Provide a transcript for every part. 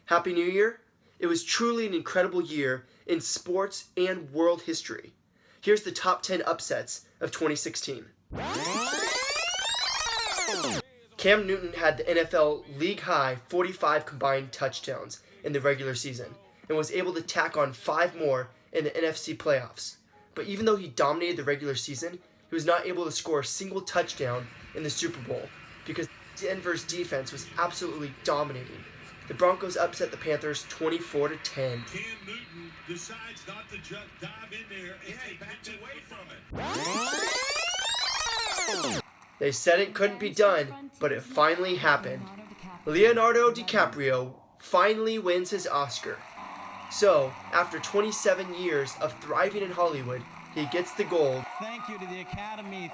Happy New Year! It was truly an incredible year in sports and world history. Here's the top 10 upsets of 2016. Cam Newton had the NFL league-high 45 combined touchdowns in the regular season and was able to tack on 5 more in the NFC playoffs. But even though he dominated the regular season, he was not able to score a single touchdown in the Super Bowl because Denver's defense was absolutely dominating. The Broncos upset the Panthers 24-10. Cam Newton decides not to just dive in there and backs away from it. They said it couldn't be done, but it finally happened. Leonardo DiCaprio finally wins his Oscar. So, after 27 years of thriving in Hollywood, he gets the gold. Thank you to the Academy.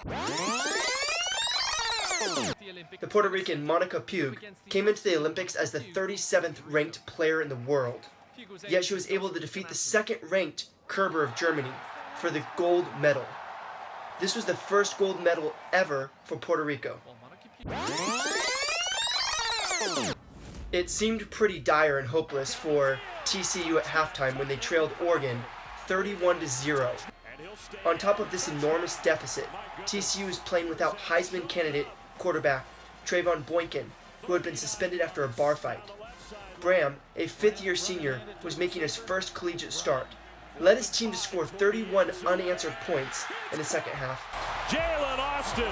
The Puerto Rican Monica Puig came into the Olympics as the 37th ranked player in the world. Yet she was able to defeat the second ranked Kerber of Germany for the gold medal. This was the first gold medal ever for Puerto Rico. It seemed pretty dire and hopeless for TCU at halftime when they trailed Oregon 31-0. On top of this enormous deficit, TCU was playing without Heisman candidate quarterback Trayvon Boykin, who had been suspended after a bar fight. Bram, a fifth-year senior, was making his first collegiate start, led his team to score 31 unanswered points in the second half. Jalen Austin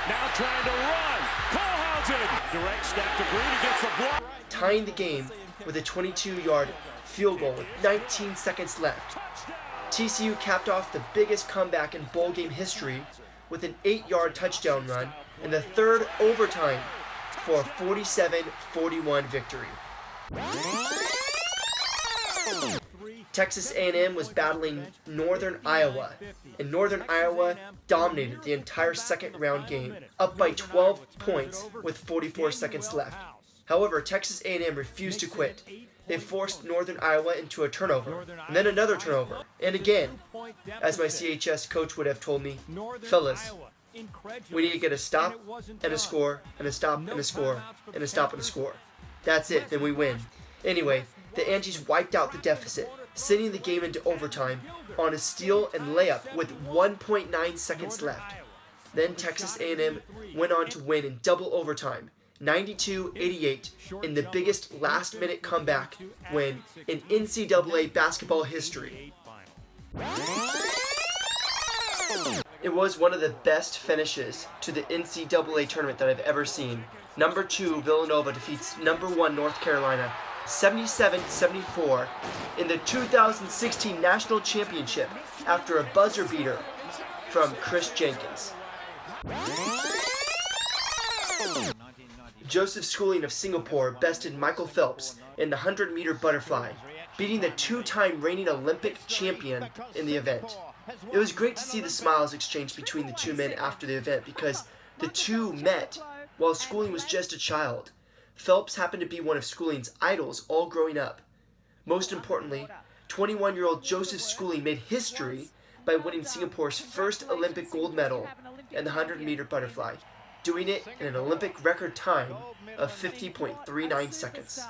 now trying to run. Colhausen direct snap to Green against the block. Tying the game with a 22-yard field goal with 19 seconds left. TCU capped off the biggest comeback in bowl game history with an 8-yard touchdown run in the third overtime for a 47-41 victory. Texas A&M was battling Northern Iowa, and Northern Iowa dominated the entire second-round game, up by 12 points with 44 seconds left. However, Texas A&M refused to quit. They forced Northern Iowa into a turnover, and then another turnover, and again. As my CHS coach would have told me, fellas, we need to get a stop and a score and a stop and a score and a stop and a score. That's it, then we win. Anyway, the Angies wiped out the deficit, sending the game into overtime on a steal and layup with 1.9 seconds left. Then Texas A&M went on to win in double overtime, 92-88, in the biggest last-minute comeback win in NCAA basketball history. It was one of the best finishes to the NCAA tournament that I've ever seen. Number 2 Villanova defeats number 1 North Carolina 77-74 in the 2016 National Championship after a buzzer beater from Chris Jenkins. Joseph Schooling of Singapore bested Michael Phelps in the 100-meter butterfly, beating the 2-time reigning Olympic champion in the event. It was great to see the smiles exchanged between the two men after the event because the two met while Schooling was just a child. Phelps happened to be one of Schooling's idols all growing up. Most importantly, 21-year-old Joseph Schooling made history by winning Singapore's first Olympic gold medal in the 100-meter butterfly, doing it in an Olympic record time of 50.39 seconds.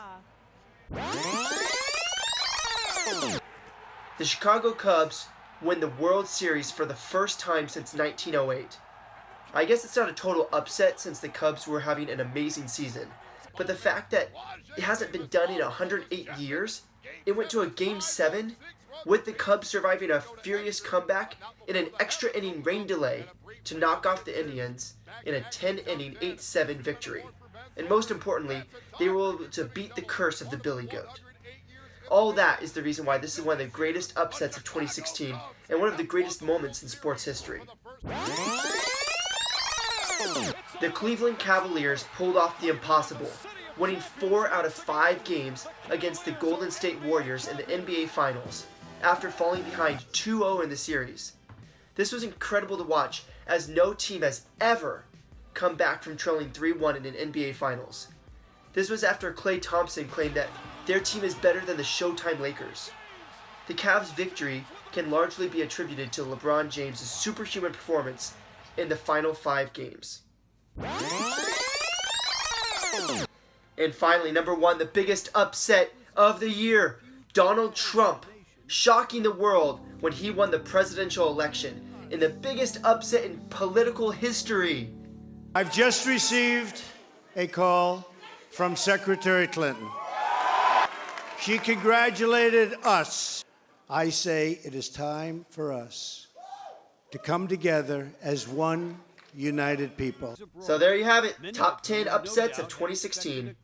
The Chicago Cubs win the World Series for the first time since 1908. I guess it's not a total upset since the Cubs were having an amazing season, but the fact that it hasn't been done in 108 years, it went to a Game 7 with the Cubs surviving a furious comeback in an extra inning rain delay to knock off the Indians in a 10-inning 8-7 victory. And most importantly, they were able to beat the curse of the Billy Goat. All that is the reason why this is one of the greatest upsets of 2016 and one of the greatest moments in sports history. The Cleveland Cavaliers pulled off the impossible, winning 4 out of 5 games against the Golden State Warriors in the NBA Finals, after falling behind 2-0 in the series. This was incredible to watch, as no team has ever come back from trailing 3-1 in an NBA Finals. This was after Klay Thompson claimed that their team is better than the Showtime Lakers. The Cavs' victory can largely be attributed to LeBron James' superhuman performance in the final 5 games. And finally, number 1, the biggest upset of the year. Donald Trump shocking the world when he won the presidential election in the biggest upset in political history. I've just received a call from Secretary Clinton. She congratulated us. I say it is time for us to come together as one united people. So there you have it, top 10 upsets of 2016.